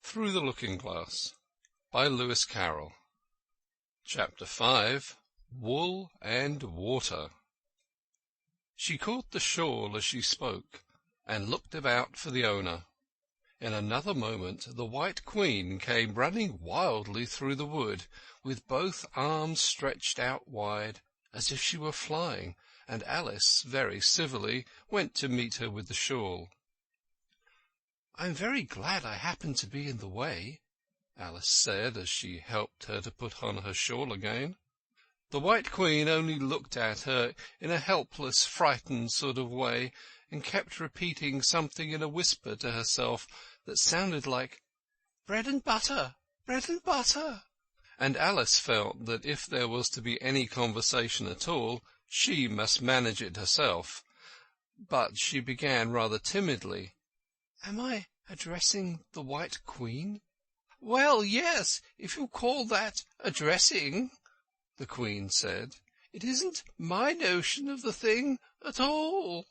Through the Looking-Glass by Lewis Carroll. Chapter 5. Wool and Water. She caught the shawl as she spoke, and looked about for the owner. In another moment the White Queen came running wildly through the wood, with both arms stretched out wide, as if she were flying, and Alice, very civilly, went to meet her with the shawl. "I'm very glad I happened to be in the way," Alice said, as she helped her to put on her shawl again. The White Queen only looked at her in a helpless, frightened sort of way, and kept repeating something in a whisper to herself that sounded like "bread and butter, bread and butter." And Alice felt that if there was to be any conversation at all, she must manage it herself. But she began rather timidly. "Am I addressing the White Queen?" "Well, yes, if you call that addressing," the Queen said. "It isn't my notion of the thing at all."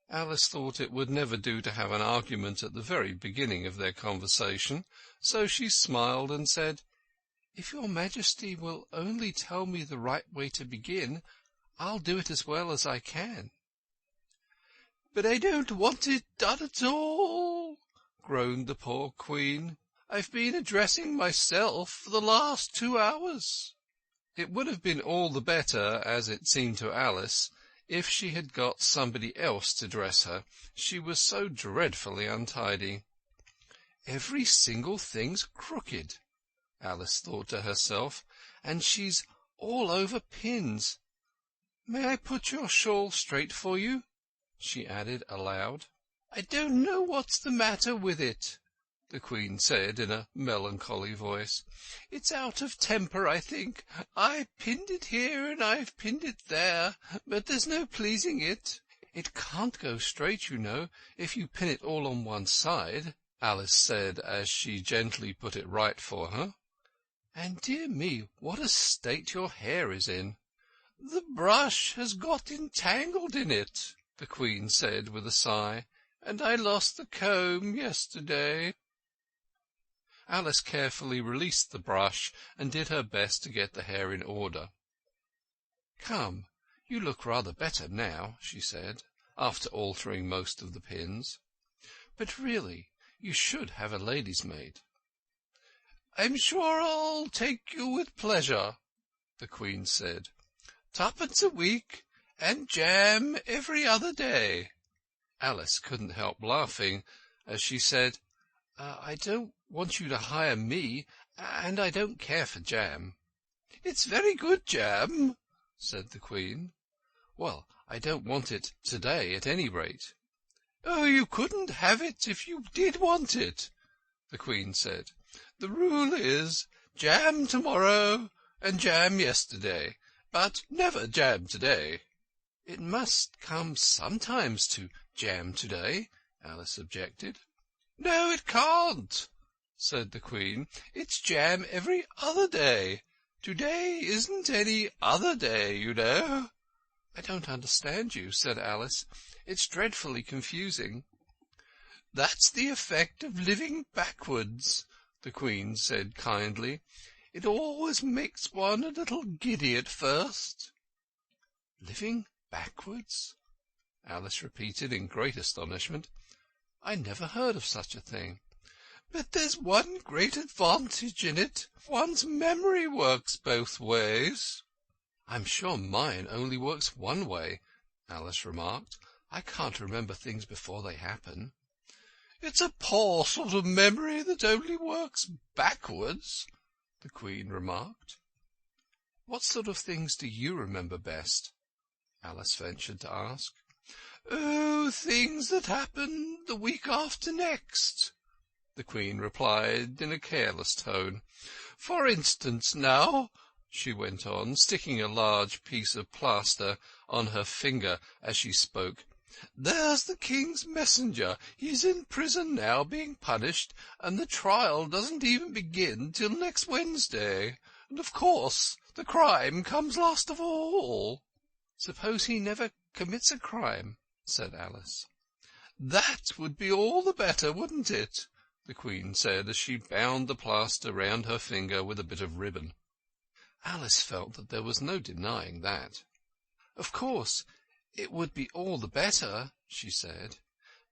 Alice thought it would never do to have an argument at the very beginning of their conversation, so she smiled and said, "If your Majesty will only tell me the right way to begin, I'll do it as well as I can." "But I don't want it done at all," groaned the poor Queen. "I've been addressing myself for the last 2 hours." It would have been all the better, as it seemed to Alice, if she had got somebody else to dress her. She was so dreadfully untidy. "Every single thing's crooked," Alice thought to herself, "and she's all over pins. May I put your shawl straight for you?" she added aloud. "I don't know what's the matter with it," the Queen said in a melancholy voice. "It's out of temper, I think. I pinned it here and I've pinned it there, but there's no pleasing it." "It can't go straight, you know, if you pin it all on one side," Alice said as she gently put it right for her. "And dear me, what a state your hair is in!" "The brush has got entangled in it," the Queen said with a sigh, "and I lost the comb yesterday." Alice carefully released the brush and did her best to get the hair in order. "Come, you look rather better now," she said, after altering most of the pins. "But really, you should have a lady's maid." "I'm sure I'll take you with pleasure," the Queen said. "Twopence a week, and jam every other day." Alice couldn't help laughing as she said, "I don't want you to hire me, and I don't care for jam." "It's very good jam," said the Queen. "Well, I don't want it to-day, at any rate." "Oh, you couldn't have it if you did want it," the Queen said. "The rule is jam tomorrow and jam yesterday, but never jam today." "It must come sometimes to jam today," Alice objected. "No, it can't," said the Queen. "It's jam every other day. Today isn't any other day, you know." "I don't understand you," said Alice. "It's dreadfully confusing." "That's the effect of living backwards," the Queen said kindly. "It always makes one a little giddy at first." "Living backwards?" Alice repeated in great astonishment. "I never heard of such a thing." "But there's one great advantage in it. One's memory works both ways." "I'm sure mine only works one way," Alice remarked. "I can't remember things before they happen." "It's a poor sort of memory that only works backwards," the Queen remarked. "What sort of things do you remember best?" Alice ventured to ask. "Oh, things that happen the week after next," the Queen replied in a careless tone. "For instance, now," she went on, sticking a large piece of plaster on her finger as she spoke, "there's the King's messenger. He's in prison now, being punished, and the trial doesn't even begin till next Wednesday. And, of course, the crime comes last of all." "Suppose he never commits a crime?" said Alice. "That would be all the better, wouldn't it?" the Queen said as she bound the plaster round her finger with a bit of ribbon. Alice felt that there was no denying that. "Of course, it would be all the better," she said,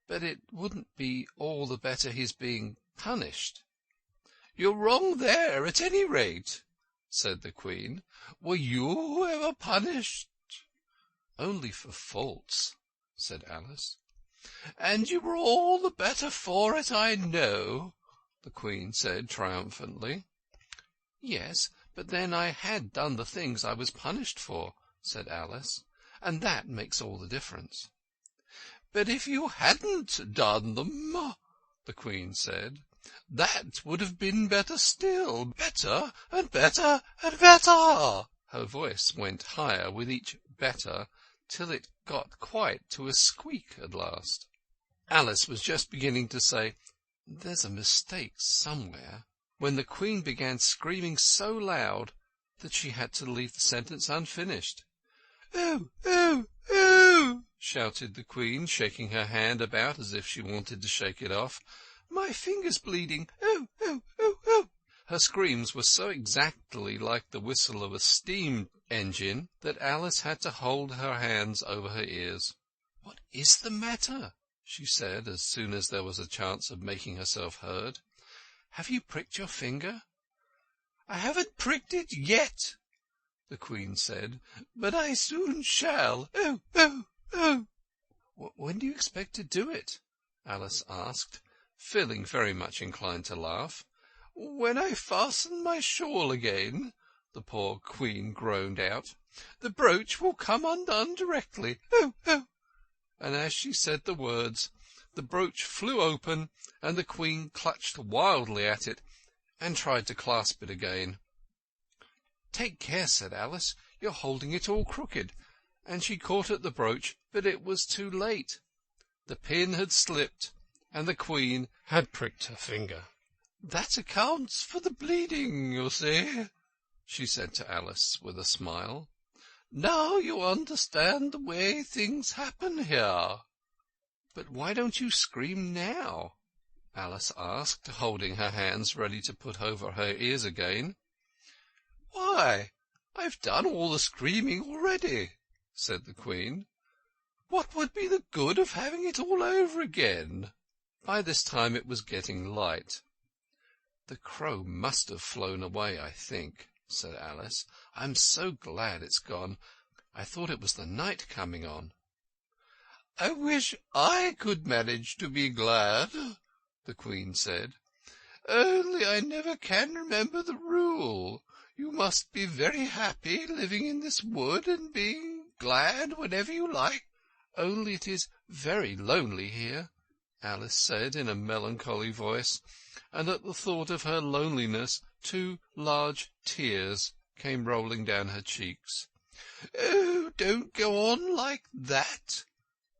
"but it wouldn't be all the better his being punished." "You're wrong there, at any rate," said the Queen. "Were you ever punished?" "Only for faults," said Alice. "And you were all the better for it, I know," the Queen said triumphantly. "Yes, but then I had done the things I was punished for," said Alice, "and that makes all the difference." "But if you hadn't done them," the Queen said, "that would have been better still, better and better and better." Her voice went higher with each "better," till it got quite to a squeak at last. Alice was just beginning to say, "There's a mistake somewhere," when the Queen began screaming so loud that she had to leave the sentence unfinished. "Oh, oh, oh!" shouted the Queen, shaking her hand about as if she wanted to shake it off. "My finger's bleeding! Oh, oh, oh, oh!" Her screams were so exactly like the whistle of a steam engine that Alice had to hold her hands over her ears. "What is the matter?" she said, as soon as there was a chance of making herself heard. "Have you pricked your finger?" "I haven't pricked it yet," the Queen said, "but I soon shall. Oh, oh, oh!" "When do you expect to do it?" Alice asked, feeling very much inclined to laugh. "When I fasten my shawl again," the poor Queen groaned out. "The brooch will come undone directly. Oh, oh!" And as she said the words, the brooch flew open, and the Queen clutched wildly at it and tried to clasp it again. "Take care," said Alice. "You're holding it all crooked." And she caught at the brooch, but it was too late. The pin had slipped, and the Queen had pricked her finger. "That accounts for the bleeding, you see," she said to Alice with a smile. "Now you understand the way things happen here." "But why don't you scream now?" Alice asked, holding her hands ready to put over her ears again. "Why, I've done all the screaming already," said the Queen. "What would be the good of having it all over again?" By this time it was getting light. "The crow must have flown away, I think," said Alice. "I'm so glad it's gone. I thought it was the night coming on." "I wish I could manage to be glad," the Queen said. "Only I never can remember the rule. You must be very happy living in this wood and being glad whenever you like." "Only it is very lonely here," Alice said in a melancholy voice, and at the thought of her loneliness 2 large tears came rolling down her cheeks. "Oh, don't go on like that!"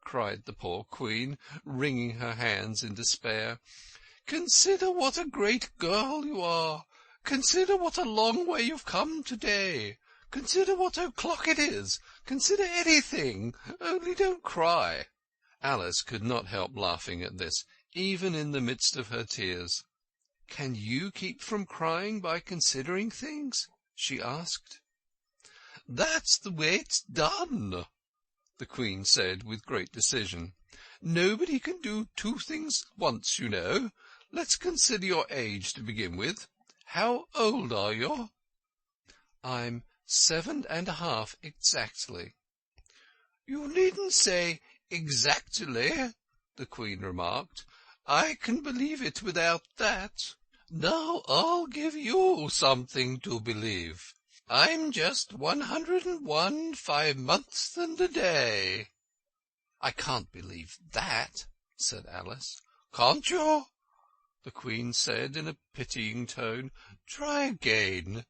cried the poor Queen, wringing her hands in despair. "Consider what a great girl you are. Consider what a long way you've come to-day. Consider what o'clock it is. Consider anything. Only don't cry." Alice could not help laughing at this, even in the midst of her tears. "Can you keep from crying by considering things?" she asked. "That's the way it's done," the Queen said with great decision. "Nobody can do 2 things at once, you know. Let's consider your age to begin with. How old are you?" "I'm 7½ exactly." "You needn't say exactly," the Queen remarked. "I can believe it without that. Now I'll give you something to believe. I'm just 101 5 months and a day." "I can't believe that," said Alice. "Can't you?" the Queen said in a pitying tone. "Try again.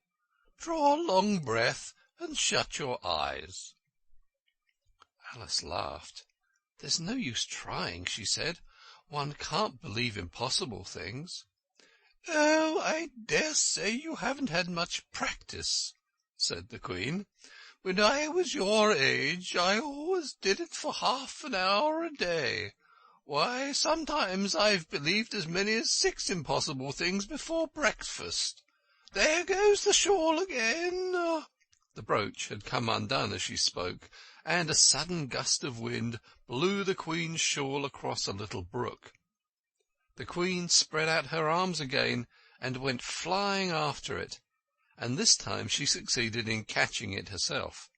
Draw a long breath and shut your eyes." Alice laughed. "There's no use trying," she said. "One can't believe impossible things." "Oh, I dare say you haven't had much practice," said the Queen. "When I was your age I always did it for half an hour a day. Why, sometimes I've believed as many as 6 impossible things before breakfast. There goes the shawl again." The brooch had come undone as she spoke, and a sudden gust of wind blew the Queen's shawl across a little brook. The Queen spread out her arms again and went flying after it, and this time she succeeded in catching it herself.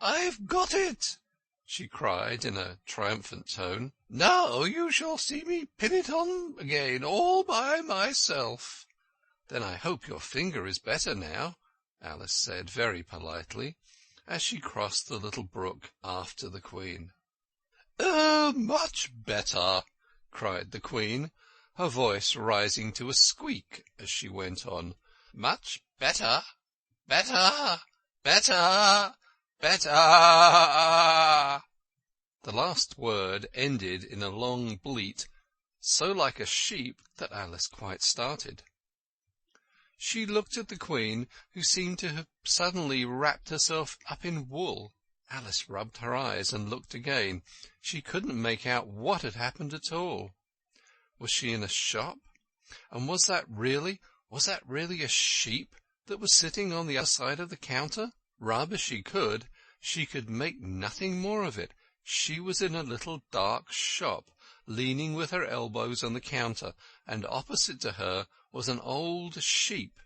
"I've got it!" she cried in a triumphant tone. "Now you shall see me pin it on again all by myself." "Then I hope your finger is better now," Alice said very politely, as she crossed the little brook after the Queen. "Oh, much better!" cried the Queen, her voice rising to a squeak as she went on. "Much better, better, better, better." The last word ended in a long bleat, so like a sheep that Alice quite started. She looked at the Queen, who seemed to have suddenly wrapped herself up in wool. Alice rubbed her eyes and looked again. She couldn't make out what had happened at all. Was she in a shop? And was that really a sheep that was sitting on the other side of the counter? Rub as she could make nothing more of it. She was in a little dark shop, leaning with her elbows on the counter, and opposite to her was an old sheep,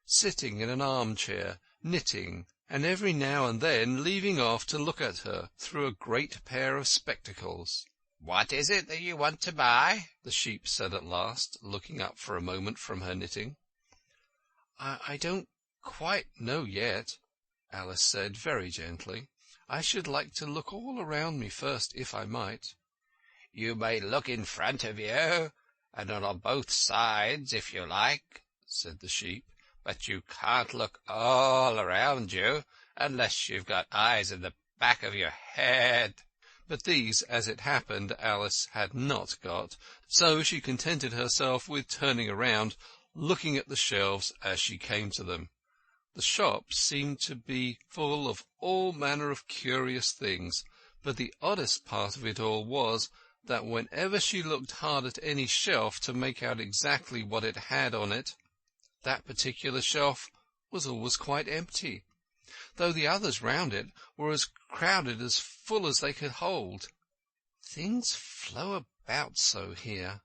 sitting in an armchair, knitting, and every now and then leaving off to look at her through a great pair of spectacles. "What is it that you want to buy?" the sheep said at last, looking up for a moment from her knitting. I don't quite know yet," Alice said very gently. "I should like to look all around me first, if I might." "You may look in front of you, and on both sides, if you like," said the sheep, "but you can't look all around you unless you've got eyes in the back of your head." But these, as it happened, Alice had not got, so she contented herself with turning around, looking at the shelves as she came to them. The shop seemed to be full of all manner of curious things, but the oddest part of it all was that whenever she looked hard at any shelf to make out exactly what it had on it, that particular shelf was always quite empty, though the others round it were as crowded as full as they could hold. "Things flow about so here,"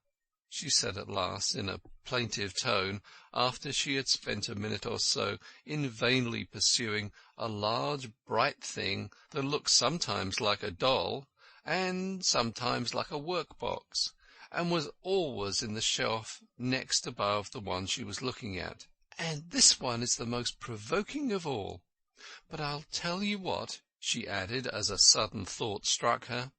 she said at last in a plaintive tone, after she had spent a minute or so in vainly pursuing a large bright thing that looked sometimes like a doll and sometimes like a work-box, and was always in the shelf next above the one she was looking at. "And this one is the most provoking of all. But I'll tell you what," she added, as a sudden thought struck her,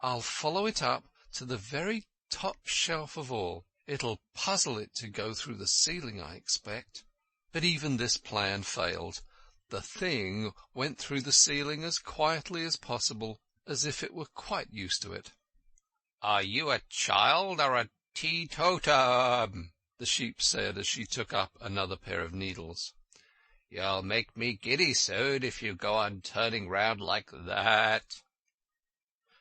"I'll follow it up to the very top shelf of all. It'll puzzle it to go through the ceiling, I expect." But even this plan failed. The thing went through the ceiling as quietly as possible, as if it were quite used to it. "Are you a child or a teetotum?" the sheep said as she took up another pair of needles. "You'll make me giddy soon if you go on turning round like that."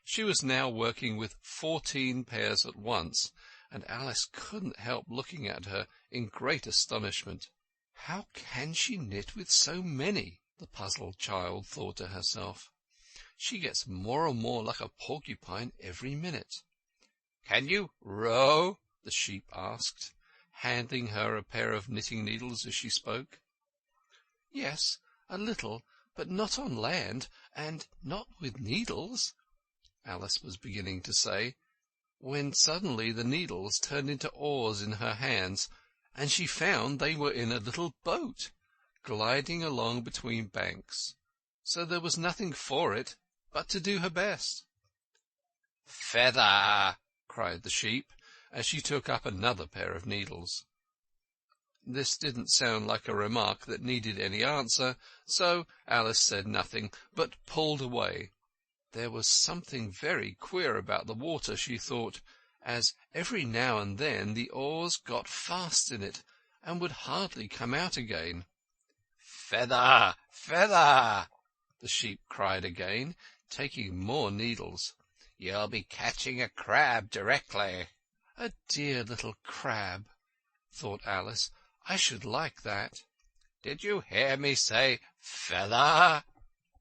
She was now working with 14 pairs at once, and Alice couldn't help looking at her in great astonishment. "How can she knit with so many?" the puzzled child thought to herself. "She gets more and more like a porcupine every minute." "Can you row?" the sheep asked, handing her a pair of knitting needles as she spoke. "Yes, a little, but not on land, and not with needles," Alice was beginning to say, when suddenly the needles turned into oars in her hands, and she found they were in a little boat, gliding along between banks. So there was nothing for it but to do her best. "Feather!" cried the sheep, as she took up another pair of needles. This didn't sound like a remark that needed any answer, so Alice said nothing, but pulled away. There was something very queer about the water, she thought, as every now and then the oars got fast in it, and would hardly come out again. "Feather! Feather!" the sheep cried again, taking more needles. You'll be catching a crab directly." A dear little crab, thought Alice. I should like that. "Did you hear me say feather?"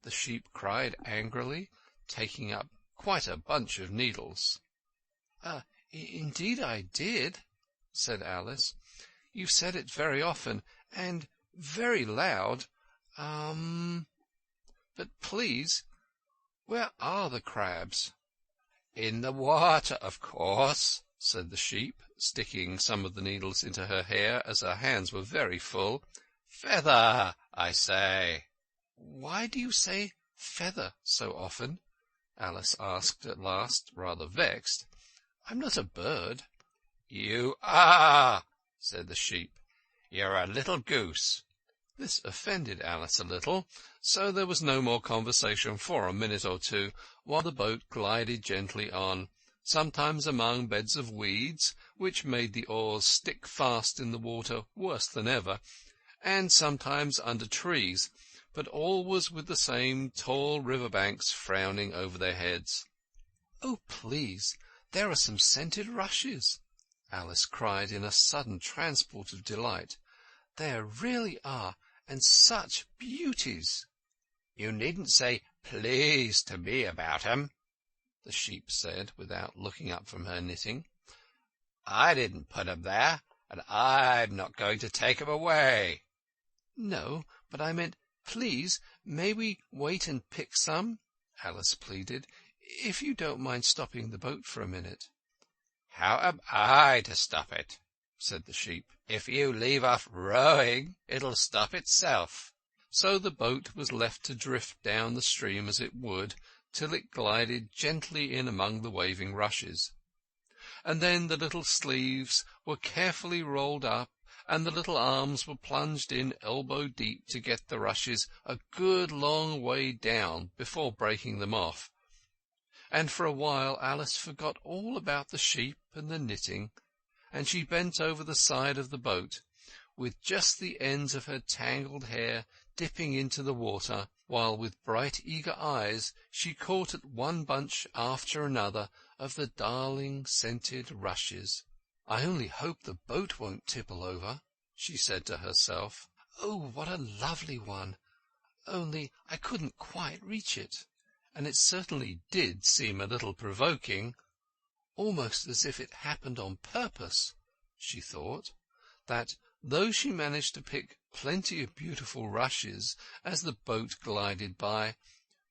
The sheep cried angrily, taking up quite a bunch of needles. Indeed I did," said Alice. "You've said it very often, and very loud. But please, where are the crabs?" "In the water, of course," said the sheep, sticking some of the needles into her hair, as her hands were very full. "Feather, I say." "Why do you say feather so often?" Alice asked at last, rather vexed. "I'm not a bird." "You are," said the sheep. "You're a little goose." This offended Alice a little, so there was no more conversation for a minute or two, while the boat glided gently on, sometimes among beds of weeds, which made the oars stick fast in the water worse than ever, and sometimes under trees, but always with the same tall river banks frowning over their heads. "Oh, please, there are some scented rushes!" Alice cried in a sudden transport of delight. "There really are, and such beauties!" "You needn't say 'please' to me about 'em," the sheep said, without looking up from her knitting. "I didn't put 'em there, and I'm not going to take 'em away." "No, but I meant, please, may we wait and pick some?" Alice pleaded. "If you don't mind stopping the boat for a minute." "How am I to stop it?" said the sheep. "If you leave off rowing, it'll stop itself." So the boat was left to drift down the stream as it would, till it glided gently in among the waving rushes. And then the little sleeves were carefully rolled up, and the little arms were plunged in elbow deep to get the rushes a good long way down before breaking them off. And for a while Alice forgot all about the sheep and the knitting, and she bent over the side of the boat, with just the ends of her tangled hair dipping into the water, while with bright eager eyes she caught at one bunch after another of the darling scented rushes. "I only hope the boat won't tipple over," she said to herself. "Oh, what a lovely one! Only I couldn't quite reach it, and it certainly did seem a little provoking, almost as if it happened on purpose," she thought, "that though she managed to pick plenty of beautiful rushes as the boat glided by,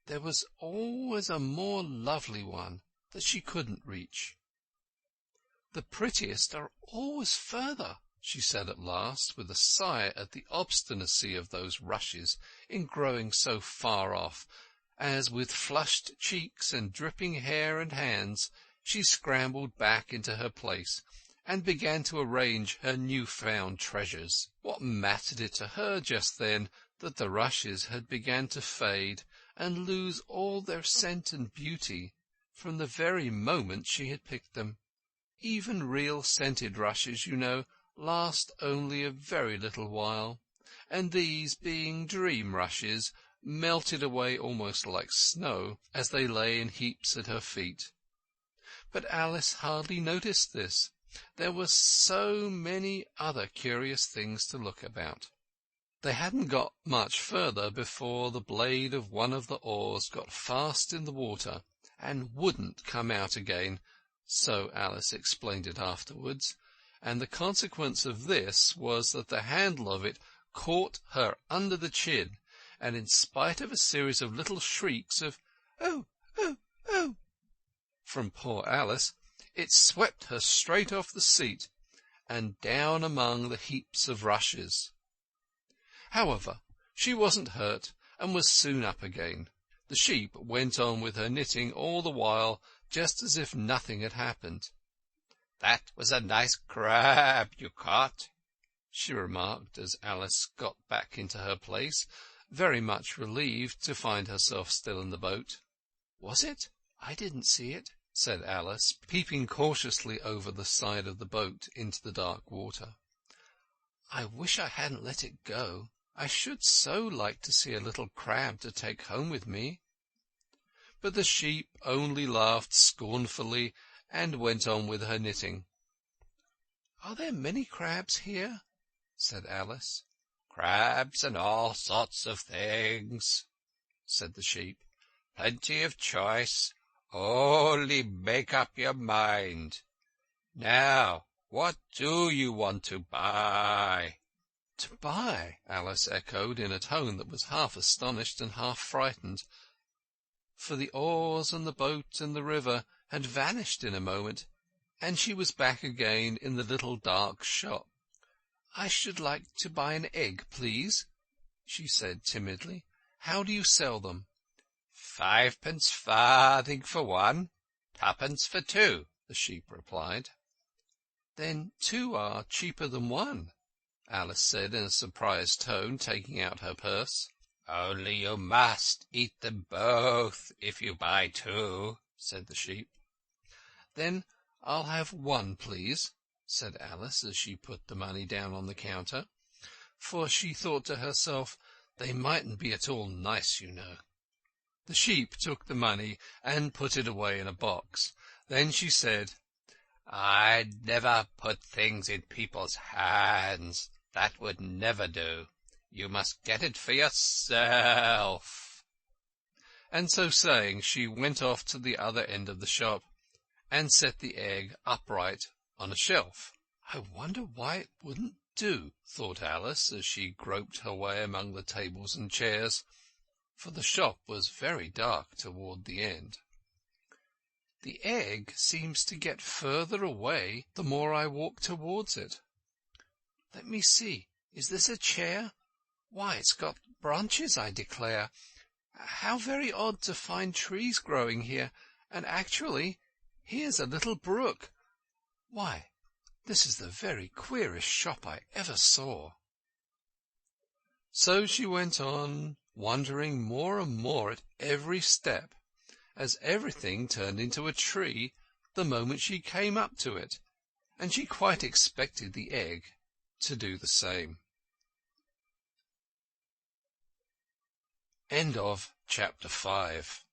there was always a more lovely one that she couldn't reach. The prettiest are always further," she said at last, with a sigh at the obstinacy of those rushes in growing so far off, as with flushed cheeks and dripping hair and hands she scrambled back into her place and began to arrange her new-found treasures. What mattered it to her just then that the rushes had begun to fade and lose all their scent and beauty from the very moment she had picked them? Even real scented rushes, you know, last only a very little while, and these, being dream rushes, melted away almost like snow as they lay in heaps at her feet. But Alice hardly noticed this. There were so many other curious things to look about. They hadn't got much further before the blade of one of the oars got fast in the water and wouldn't come out again, so Alice explained it afterwards, and the consequence of this was that the handle of it caught her under the chin, and in spite of a series of little shrieks of "Oh, oh, oh!" from poor Alice, it swept her straight off the seat and down among the heaps of rushes. However, she wasn't hurt, and was soon up again. The sheep went on with her knitting all the while, just as if nothing had happened. "That was a nice crab you caught," she remarked as Alice got back into her place, very much relieved to find herself still in the boat. "Was it? I didn't see it," said Alice, peeping cautiously over the side of the boat into the dark water. "I wish I hadn't let it go. I should so like to see a little crab to take home with me." but the Sheep only laughed scornfully and went on with her knitting. "Are there many crabs here?" said Alice. "Crabs and all sorts of things," said the Sheep. "Plenty of choice. Only make up your mind. Now, what do you want to buy?" "To buy?" Alice echoed in a tone that was half astonished and half frightened, for the oars and the boat and the river had vanished in a moment, and she was back again in the little dark shop. "I should like to buy an egg, please," she said timidly. "How do you sell them?" "Fivepence farthing for one, twopence for two," the Sheep replied. "Then two are cheaper than one," Alice said in a surprised tone, taking out her purse. "Only you must eat them both if you buy two," said the Sheep. "Then I'll have one, please," said Alice as she put the money down on the counter, for she thought to herself, "They mightn't be at all nice, you know." The Sheep took the money and put it away in a box. Then she said, "I'd never put things in people's hands. That would never do. You must get it for yourself." And so saying, she went off to the other end of the shop and set the egg upright on a shelf. "I wonder why it wouldn't do," thought Alice, as she groped her way among the tables and chairs, for the shop was very dark toward the end. "The egg seems to get further away the more I walk towards it. Let me see, is this a chair? Why, it's got branches, I declare. How very odd to find trees growing here, and actually here's a little brook. Why, this is the very queerest shop I ever saw." So she went on, wondering more and more at every step, as everything turned into a tree the moment she came up to it, and she quite expected the egg to do the same. End of Chapter 5